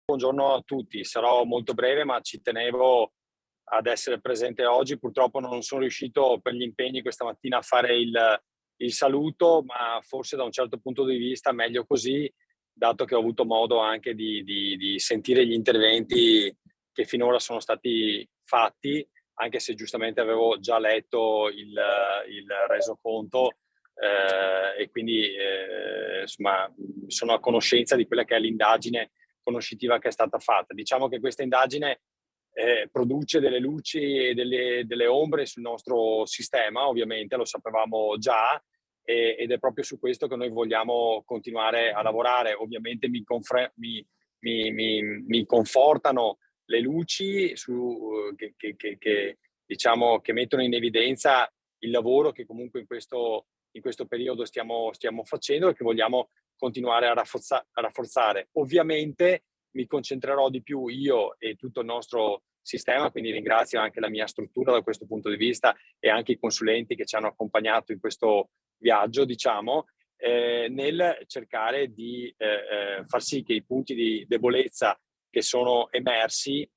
Buongiorno a tutti, sarò molto breve, ma ci tenevo ad essere presente oggi. Purtroppo non sono riuscito per gli impegni questa mattina a fare il saluto, ma forse da un certo punto di vista meglio così, dato che ho avuto modo anche di sentire gli interventi che finora sono stati fatti, anche se giustamente avevo già letto il resoconto, e quindi insomma sono a conoscenza di quella che è l'indagine conoscitiva che è stata fatta. Diciamo che questa indagine produce delle luci e delle ombre sul nostro sistema, ovviamente lo sapevamo già, ed è proprio su questo che noi vogliamo continuare a lavorare. Ovviamente mi confortano le luci diciamo, che mettono in evidenza il lavoro che comunque in questo periodo stiamo facendo e che vogliamo continuare a rafforzare. Ovviamente mi concentrerò di più io e tutto il nostro sistema, quindi ringrazio anche la mia struttura da questo punto di vista e anche i consulenti che ci hanno accompagnato in questo viaggio, diciamo, nel cercare di far sì che i punti di debolezza che sono emersi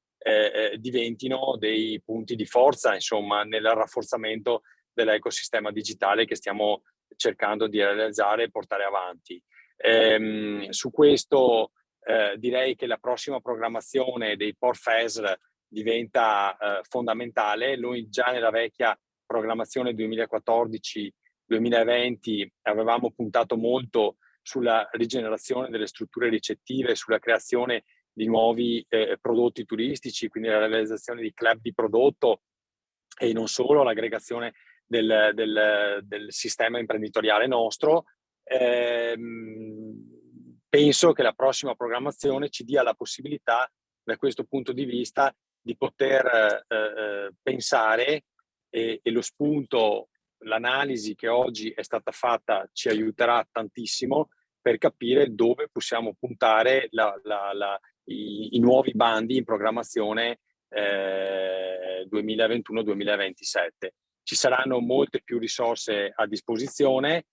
diventino dei punti di forza, insomma, nel rafforzamento dell'ecosistema digitale che stiamo cercando di realizzare e portare avanti. Su questo direi che la prossima programmazione dei POR-FESR diventa fondamentale. Noi già nella vecchia programmazione 2014-2020 avevamo puntato molto sulla rigenerazione delle strutture ricettive, sulla creazione di nuovi prodotti turistici, quindi la realizzazione di club di prodotto e non solo, l'aggregazione del sistema imprenditoriale nostro. Penso che la prossima programmazione ci dia la possibilità, da questo punto di vista, di poter pensare e lo spunto, l'analisi che oggi è stata fatta ci aiuterà tantissimo per capire dove possiamo puntare i nuovi bandi in programmazione 2021-2027. Ci saranno molte più risorse a disposizione,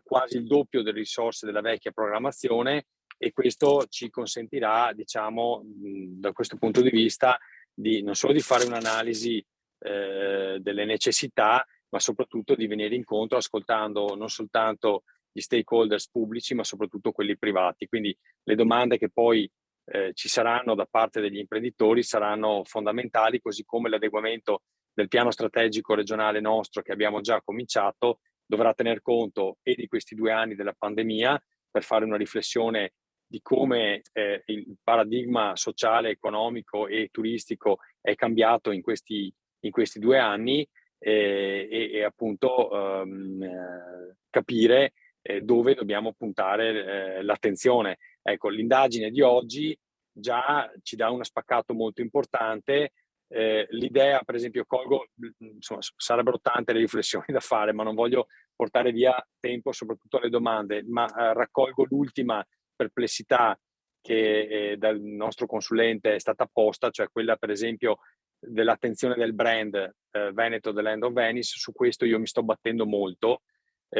quasi il doppio delle risorse della vecchia programmazione, e questo ci consentirà, diciamo, da questo punto di vista, non solo di fare un'analisi delle necessità, ma soprattutto di venire incontro ascoltando non soltanto gli stakeholders pubblici, ma soprattutto quelli privati. Quindi le domande che poi ci saranno da parte degli imprenditori saranno fondamentali, così come l'adeguamento del piano strategico regionale nostro che abbiamo già cominciato dovrà tener conto e di questi 2 anni della pandemia per fare una riflessione di come il paradigma sociale, economico e turistico è cambiato in questi 2 anni e appunto capire dove dobbiamo puntare l'attenzione. Ecco, l'indagine di oggi già ci dà uno spaccato molto importante. L'idea, per esempio, insomma, sarebbero tante le riflessioni da fare, ma non voglio portare via tempo soprattutto alle domande, ma raccolgo l'ultima perplessità che dal nostro consulente è stata posta, cioè quella, per esempio, dell'attenzione del brand Veneto The Land of Venice. Su questo io mi sto battendo molto.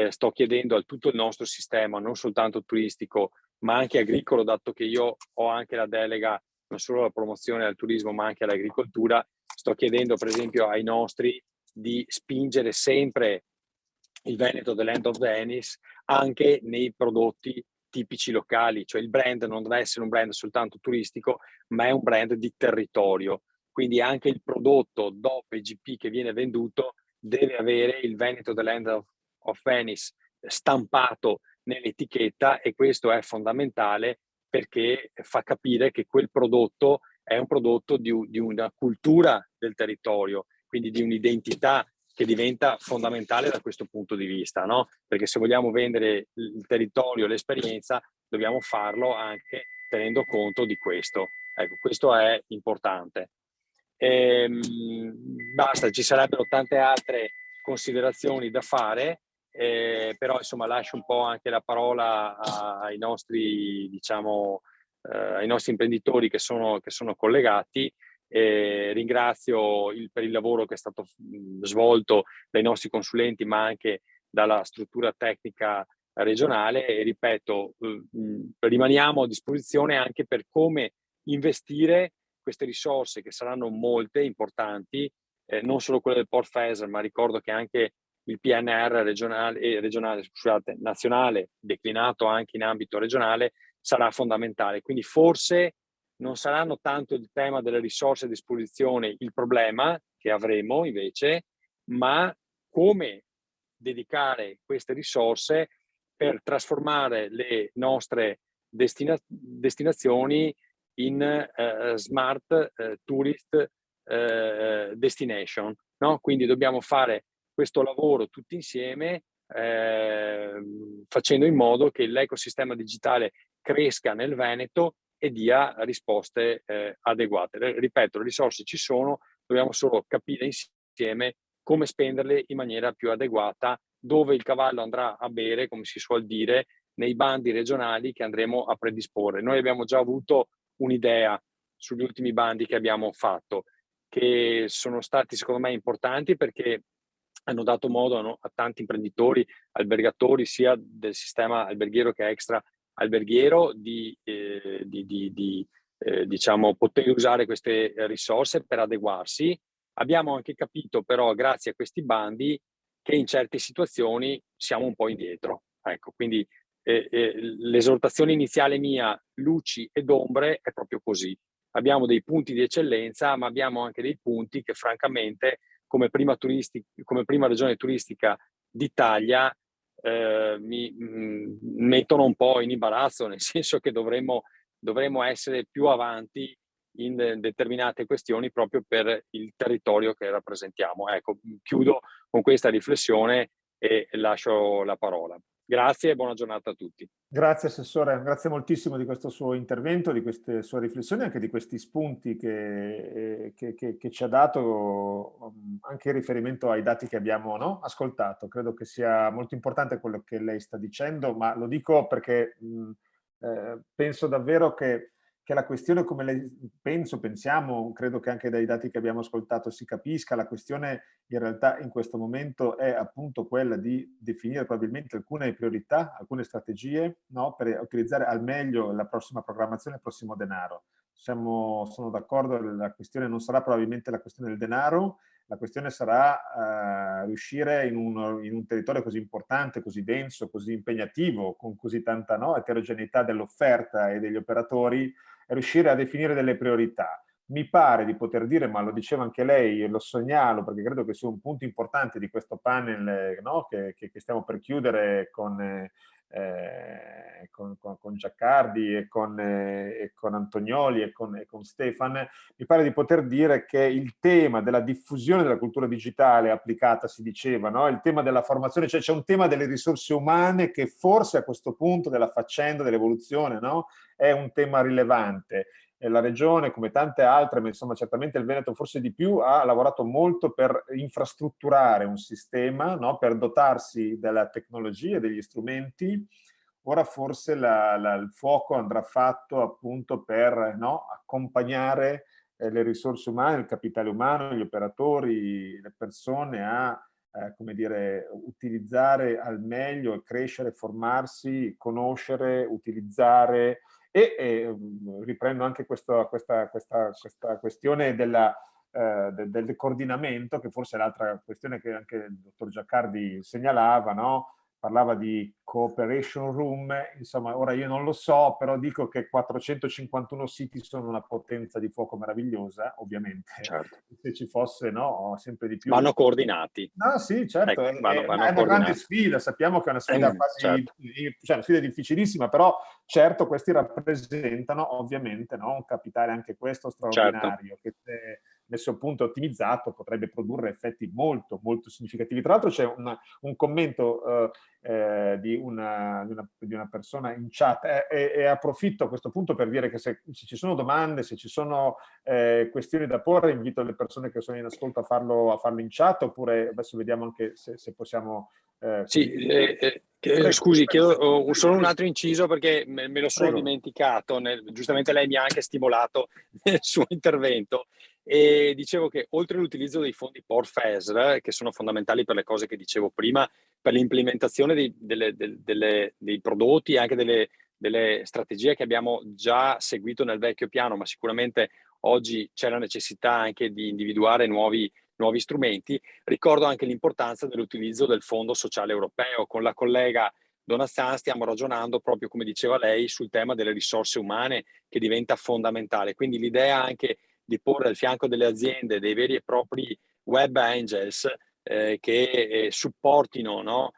Sto chiedendo a tutto il nostro sistema, non soltanto turistico, ma anche agricolo, dato che io ho anche la delega non solo alla promozione del turismo, ma anche all'agricoltura. Sto chiedendo, per esempio, ai nostri di spingere sempre il Veneto The Land of Venice anche nei prodotti tipici locali, cioè il brand non deve essere un brand soltanto turistico, ma è un brand di territorio. Quindi anche il prodotto dopo IGP che viene venduto deve avere il Veneto The Land of Venice stampato nell'etichetta, e questo è fondamentale perché fa capire che quel prodotto è un prodotto di una cultura del territorio, quindi di un'identità che diventa fondamentale da questo punto di vista, no? Perché se vogliamo vendere il territorio, l'esperienza, dobbiamo farlo anche tenendo conto di questo. Ecco, questo è importante. Basta, ci sarebbero tante altre considerazioni da fare, però insomma lascio un po' anche la parola ai nostri, diciamo, ai nostri imprenditori che sono collegati. Ringrazio per il lavoro che è stato svolto dai nostri consulenti, ma anche dalla struttura tecnica regionale, e ripeto, rimaniamo a disposizione anche per come investire queste risorse, che saranno molte, importanti, non solo quelle del Port FESR, ma ricordo che anche il PNR regionale, scusate, nazionale, declinato anche in ambito regionale, sarà fondamentale. Quindi forse non saranno tanto il tema delle risorse a disposizione il problema che avremo invece, ma come dedicare queste risorse per trasformare le nostre destinazioni in smart tourist destination, no? Quindi dobbiamo fare questo lavoro tutti insieme, facendo in modo che l'ecosistema digitale cresca nel Veneto e dia risposte adeguate. Ripeto, le risorse ci sono, dobbiamo solo capire insieme come spenderle in maniera più adeguata, dove il cavallo andrà a bere, come si suol dire, nei bandi regionali che andremo a predisporre. Noi abbiamo già avuto un'idea sugli ultimi bandi che abbiamo fatto, che sono stati secondo me importanti perché hanno dato modo a tanti imprenditori, albergatori, sia del sistema alberghiero che extra alberghiero, diciamo, poter usare queste risorse per adeguarsi. Abbiamo anche capito però, grazie a questi bandi, che in certe situazioni siamo un po' indietro. Ecco, quindi l'esortazione iniziale mia, luci ed ombre, è proprio così. Abbiamo dei punti di eccellenza, ma abbiamo anche dei punti che francamente, come prima regione turistica d'Italia, mi mettono un po' in imbarazzo, nel senso che dovremmo essere più avanti in determinate questioni proprio per il territorio che rappresentiamo. Ecco, chiudo con questa riflessione e lascio la parola. Grazie e buona giornata a tutti. Grazie Assessore, grazie moltissimo di questo suo intervento, di queste sue riflessioni, anche di questi spunti che ci ha dato, anche in riferimento ai dati che abbiamo, no, ascoltato. Credo che sia molto importante quello che lei sta dicendo, ma lo dico perché penso davvero che la questione, come lei pensiamo, credo che anche dai dati che abbiamo ascoltato si capisca, la questione in realtà in questo momento è appunto quella di definire probabilmente alcune priorità, alcune strategie, no, per utilizzare al meglio la prossima programmazione, il prossimo denaro. Sono d'accordo, la questione non sarà probabilmente la questione del denaro, la questione sarà riuscire in un territorio così importante, così denso, così impegnativo, con così tanta, no, eterogeneità dell'offerta e degli operatori, riuscire a definire delle priorità. Mi pare di poter dire, ma lo diceva anche lei, e lo segnalo perché credo che sia un punto importante di questo panel, no, che stiamo per chiudere con Giaccardi e con Antonioli e con Stefan, mi pare di poter dire che il tema della diffusione della cultura digitale applicata, si diceva, no? Il tema della formazione, cioè c'è un tema delle risorse umane che forse a questo punto della faccenda, dell'evoluzione, no? È un tema rilevante. La regione, come tante altre, ma insomma certamente il Veneto forse di più, ha lavorato molto per infrastrutturare un sistema, no? Per dotarsi della tecnologia e degli strumenti. Ora forse il fuoco andrà fatto appunto per, no, accompagnare le risorse umane, il capitale umano, gli operatori, le persone a come dire, utilizzare al meglio, crescere, formarsi, conoscere, utilizzare e riprendo anche questa questione del coordinamento, che forse è l'altra questione che anche il dottor Giaccardi segnalava, no? Parlava di cooperation room, insomma ora io non lo so, però dico che 451 siti sono una potenza di fuoco meravigliosa, ovviamente, certo. Se ci fosse, no, sempre di più. Vanno coordinati. No, sì, certo, Ecco, vanno è una grande coordinati. sfida, sappiamo che è una sfida quasi, Certo. cioè una sfida difficilissima, però certo questi rappresentano ovviamente, no, un capitale anche questo Certo. straordinario, che se messo a punto e ottimizzato potrebbe produrre effetti molto, molto significativi. Tra l'altro c'è un commento di una persona in chat e approfitto a questo punto per dire che se ci sono domande, se ci sono questioni da porre, invito le persone che sono in ascolto a farlo in chat, oppure adesso vediamo anche se possiamo Sì, Prego, scusi, chiedo solo un prego. altro inciso perché me lo sono Prego. dimenticato, giustamente lei mi ha anche stimolato nel suo intervento e dicevo che oltre all'utilizzo dei fondi Port FESR, che sono fondamentali per le cose che dicevo prima, per l'implementazione dei prodotti e anche delle strategie che abbiamo già seguito nel vecchio piano, ma sicuramente oggi c'è la necessità anche di individuare nuovi strumenti. Ricordo anche l'importanza dell'utilizzo del Fondo Sociale Europeo. Con la collega Donazan stiamo ragionando proprio, come diceva lei, sul tema delle risorse umane, che diventa fondamentale. Quindi l'idea anche di porre al fianco delle aziende dei veri e propri web angels che supportino, no,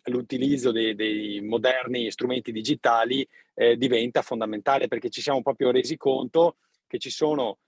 l'utilizzo dei moderni strumenti digitali diventa fondamentale, perché ci siamo proprio resi conto che ci sono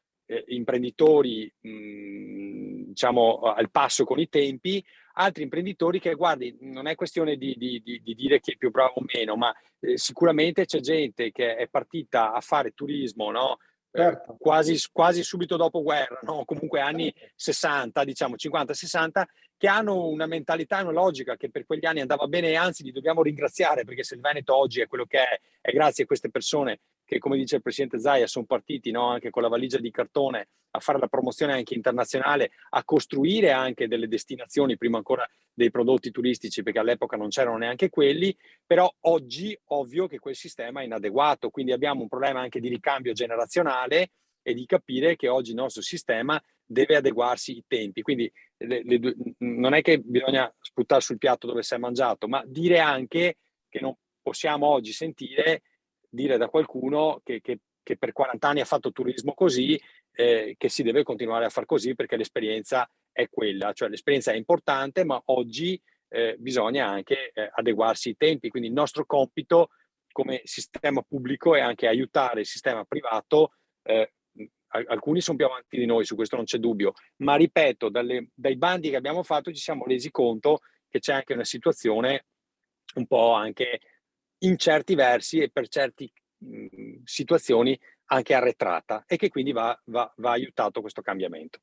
imprenditori diciamo al passo con i tempi, altri imprenditori che, guardi, non è questione di dire chi è più bravo o meno, ma sicuramente c'è gente che è partita a fare turismo, no? Certo. Quasi subito dopo guerra, no? Comunque anni 60, diciamo 50-60, che hanno una mentalità e una logica che per quegli anni andava bene, e anzi li dobbiamo ringraziare, perché se il Veneto oggi è quello che è grazie a queste persone che, come dice il presidente Zaia, sono partiti, no, anche con la valigia di cartone a fare la promozione anche internazionale, a costruire anche delle destinazioni prima ancora dei prodotti turistici, perché all'epoca non c'erano neanche quelli. Però oggi ovvio che quel sistema è inadeguato, quindi abbiamo un problema anche di ricambio generazionale e di capire che oggi il nostro sistema deve adeguarsi ai tempi. Quindi non è che bisogna sputare sul piatto dove si è mangiato, ma dire anche che non possiamo oggi sentire dire da qualcuno che per 40 anni ha fatto turismo così, che si deve continuare a far così, perché l'esperienza è quella. Cioè l'esperienza è importante, ma oggi bisogna anche adeguarsi ai tempi. Quindi il nostro compito come sistema pubblico è anche aiutare il sistema privato. Alcuni sono più avanti di noi, su questo non c'è dubbio, ma ripeto, dai bandi che abbiamo fatto ci siamo resi conto che c'è anche una situazione un po' anche in certi versi e per certe situazioni anche arretrata, e che quindi va aiutato questo cambiamento.